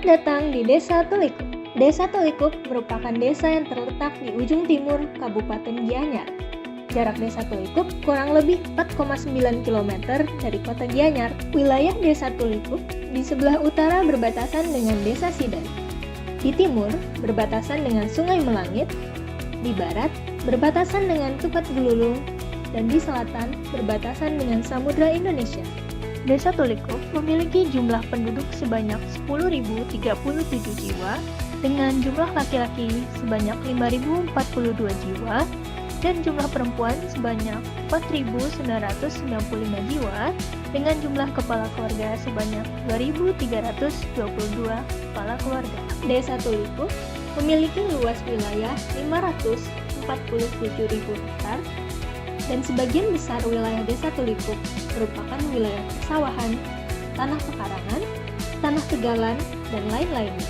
datang di Desa Telikup. Desa Telikup merupakan desa yang terletak di ujung timur Kabupaten Gianyar. Jarak Desa Telikup kurang lebih 4,9 km dari kota Gianyar. Wilayah Desa Telikup di sebelah utara berbatasan dengan Desa Sidai. Di timur berbatasan dengan Sungai Melangit, di barat berbatasan dengan Tukat Gelulung, dan di selatan berbatasan dengan Samudra Indonesia. Desa Telikup memiliki jumlah penduduk sebanyak 10.037 jiwa dengan jumlah laki-laki sebanyak 5.042 jiwa dan jumlah perempuan sebanyak 4.995 jiwa dengan jumlah kepala keluarga sebanyak 2.322 kepala keluarga. Desa Telikup memiliki luas wilayah 547.000 hektar dan sebagian besar wilayah Desa Telikup merupakan wilayah persawahan, tanah pekarangan, tanah tegalan, dan lain-lainnya.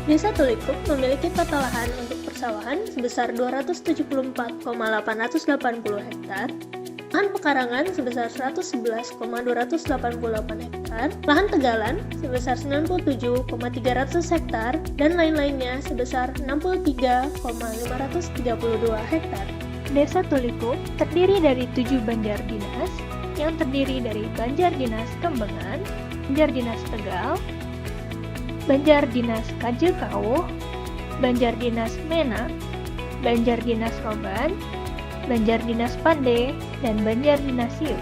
Desa Telikup memiliki total lahan untuk persawahan sebesar 274,880 hektar, lahan pekarangan sebesar 111,288 hektar, lahan tegalan sebesar 97,300 hektar, dan lain-lainnya sebesar 63,532 hektar. Desa Telikup terdiri dari 7 banjar dinas yang terdiri dari Banjar Dinas Kembengan, Banjar Dinas Tegal, Banjar Dinas Kajekauh, Banjar Dinas Mena, Banjar Dinas Roban, Banjar Dinas Pande, dan Banjar Dinas Siuk.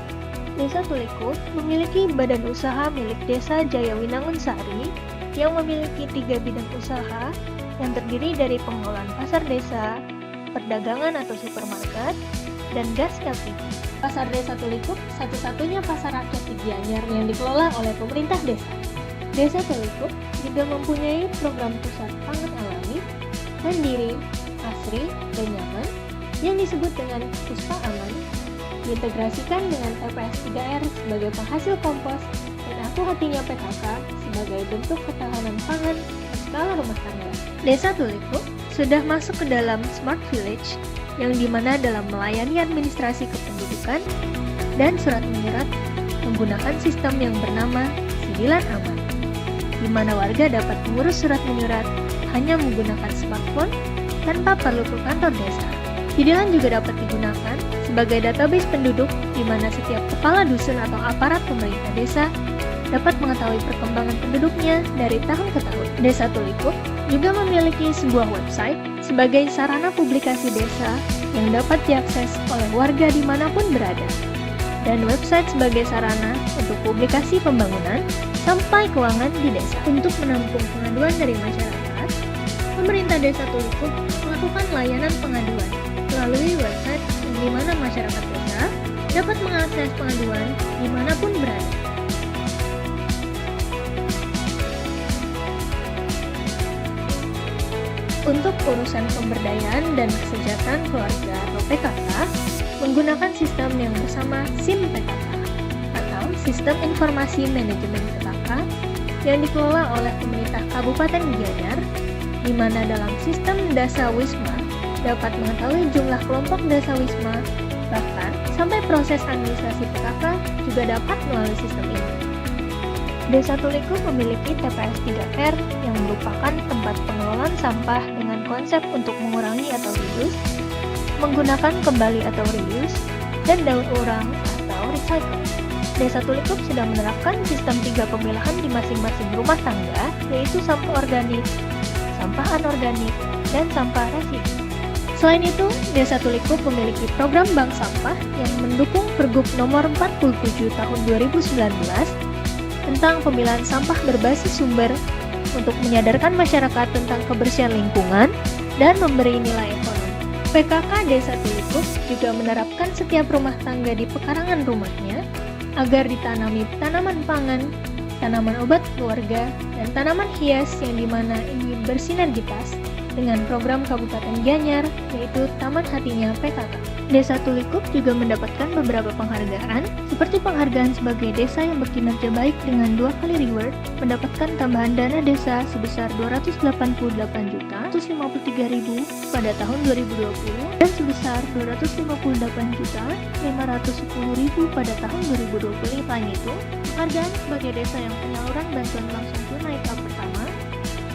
Desa Telikup memiliki badan usaha milik Desa Jayawinangun Sari yang memiliki 3 bidang usaha yang terdiri dari pengelolaan pasar desa, perdagangan atau supermarket, dan gas LPG. Pasar Desa Telikup satu-satunya pasar rakyat di Gianyar yang dikelola oleh pemerintah desa. Desa Telikup juga mempunyai program pusat pangan alami, mandiri, asri, dan nyaman yang disebut dengan Puspa Aman, diintegrasikan dengan TPS 3R sebagai penghasil kompos, dan Aku Hatinya PKK sebagai bentuk ketahanan pangan berskala rumah tangga. Desa Telikup sudah masuk ke dalam Smart Village, yang dimana dalam melayani administrasi kependudukan dan surat menyurat menggunakan sistem yang bernama Sidilan Aman, di mana warga dapat mengurus surat menyurat hanya menggunakan smartphone tanpa perlu ke kantor desa. Sidilan juga dapat digunakan sebagai database penduduk, di mana setiap kepala dusun atau aparat pemerintah desa dapat mengetahui perkembangan penduduknya dari tahun ke tahun. Desa Telikup juga memiliki sebuah website sebagai sarana publikasi desa yang dapat diakses oleh warga dimanapun berada, dan website sebagai sarana untuk publikasi pembangunan sampai keuangan di desa. Untuk menampung pengaduan dari masyarakat, pemerintah Desa Telikup melakukan layanan pengaduan melalui website di mana masyarakat desa dapat mengakses pengaduan dimanapun berada. Untuk urusan pemberdayaan dan kesejahteraan keluarga atau PKK, menggunakan sistem yang bersama SIM PKK atau Sistem Informasi Manajemen PKK yang dikelola oleh pemerintah Kabupaten Gianyar, di mana dalam sistem Dasa Wisma dapat mengetahui jumlah kelompok Dasa Wisma, bahkan sampai proses administrasi PKK juga dapat melalui sistem ini. Desa Telikup memiliki TPS 3R yang merupakan tempat pengelolaan sampah dengan konsep untuk mengurangi atau reduce, menggunakan kembali atau reuse, dan daur ulang atau recycle. Desa Telikup sedang menerapkan sistem 3 pemilahan di masing-masing rumah tangga, yaitu sampah organik, sampah anorganik, dan sampah residu. Selain itu, Desa Telikup memiliki program bank sampah yang mendukung Pergub nomor 47 tahun 2019 tentang pemilahan sampah berbasis sumber untuk menyadarkan masyarakat tentang kebersihan lingkungan dan memberi nilai ekonomi. PKK Desa Telikup juga menerapkan setiap rumah tangga di pekarangan rumahnya agar ditanami tanaman pangan, tanaman obat keluarga, dan tanaman hias yang dimana ini bersinergitas dengan program Kabupaten Gianyar, yaitu Taman Hatinya PKK. Desa Telikup juga mendapatkan beberapa penghargaan, seperti penghargaan sebagai desa yang berkinerja baik dengan 2 kali reward, mendapatkan tambahan dana desa sebesar 288.153.000 pada tahun 2020 dan sebesar 258.510.000 pada tahun 2020. Selain itu, penghargaan sebagai desa yang penyaluran bantuan langsung tunai tahap pertama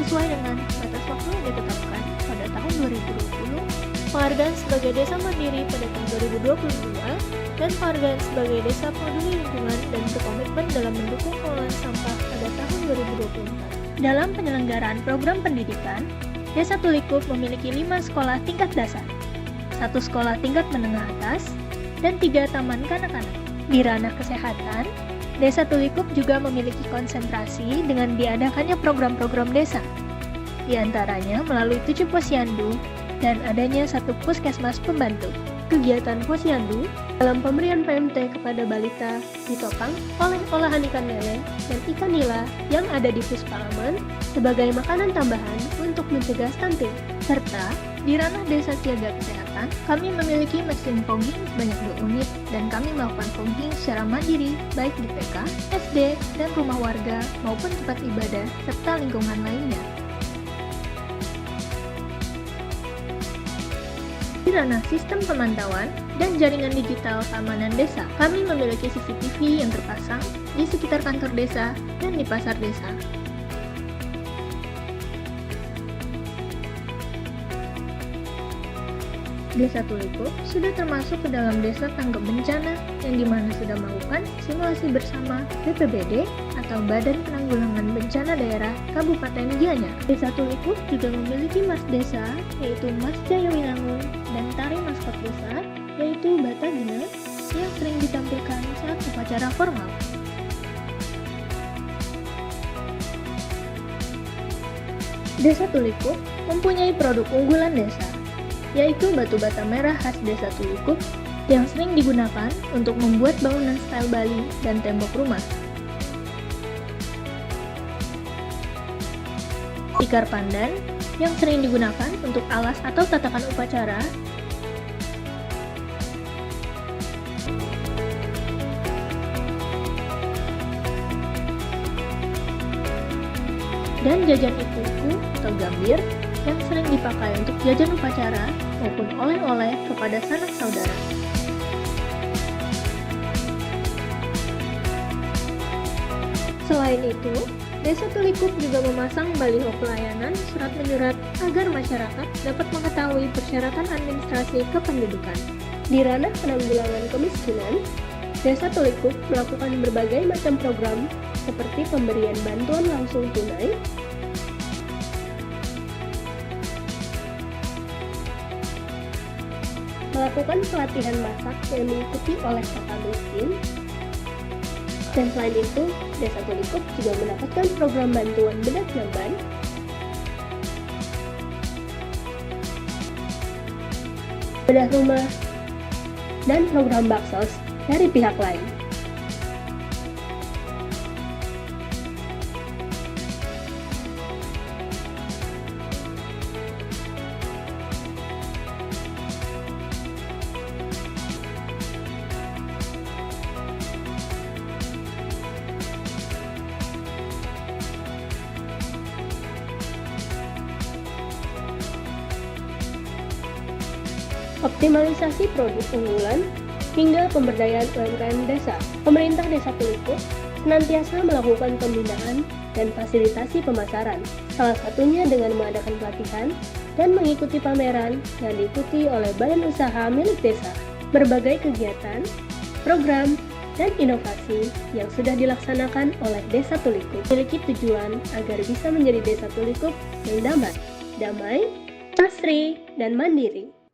sesuai dengan batas waktu yang ditetapkan pada tahun 2020, penghargaan sebagai desa mandiri pada tahun 2022, dan penghargaan sebagai desa peduli lingkungan dan berkomitmen dalam mendukung pengelolaan sampah pada tahun 2024. Dalam penyelenggaraan program pendidikan, Desa Tulikup memiliki 5 sekolah tingkat dasar, 1 sekolah tingkat menengah atas, dan 3 taman kanak-kanak. Di ranah kesehatan, Desa Tulikup juga memiliki konsentrasi dengan diadakannya program-program desa, di antaranya melalui 7 posyandu dan adanya 1 puskesmas pembantu. Kegiatan posyandu dalam pemberian PMT kepada balita ditopang oleh olahan ikan lele dan ikan nila yang ada di Puspaaman sebagai makanan tambahan untuk mencegah stunting. Serta di ranah desa siaga kesehatan, kami memiliki mesin fogging sebanyak 2 unit dan kami melakukan fogging secara mandiri baik di PK, SD, dan rumah warga maupun tempat ibadah serta lingkungan lainnya. Di ranah sistem pemantauan dan jaringan digital keamanan desa, kami memiliki CCTV yang terpasang di sekitar kantor desa dan di pasar desa. Desa Tulikup sudah termasuk ke dalam desa tanggap bencana yang dimana sudah melakukan simulasi bersama BPBD atau Badan Penanggulangan Bencana Daerah Kabupaten Gianyar. Desa Tulikup juga memiliki mas desa yaitu Mas Jayawinangun dan tari maskot desa yaitu Batagina yang sering ditampilkan saat upacara formal. Desa Tulikup mempunyai produk unggulan desa, yaitu batu bata merah khas Desa Tulikup yang sering digunakan untuk membuat bangunan style Bali dan tembok rumah. Tikar pandan yang sering digunakan untuk alas atau tatakan upacara, dan jajan iku-iku atau gambir yang sering dipakai untuk jajan upacara maupun oleh-oleh kepada sanak saudara. Selain itu, Desa Tulikup juga memasang baliho pelayanan surat menyurat agar masyarakat dapat mengetahui persyaratan administrasi kependudukan. Di ranah penanggulangan kemiskinan, Desa Tulikup melakukan berbagai macam program seperti pemberian bantuan langsung tunai, melakukan pelatihan masak yang diikuti oleh kakak miskin, dan selain itu, Desa Tulikup juga mendapatkan program bantuan bedak jamban, bedah rumah, dan program baksos dari pihak lain. Optimalisasi produk unggulan hingga pemberdayaan UMKM desa. Pemerintah Desa Tulikup senantiasa melakukan pembinaan dan fasilitasi pemasaran, salah satunya dengan mengadakan pelatihan dan mengikuti pameran yang diikuti oleh badan usaha milik desa. Berbagai kegiatan, program, dan inovasi yang sudah dilaksanakan oleh Desa Tulikup memiliki tujuan agar bisa menjadi Desa Tulikup yang damai, asri, dan mandiri.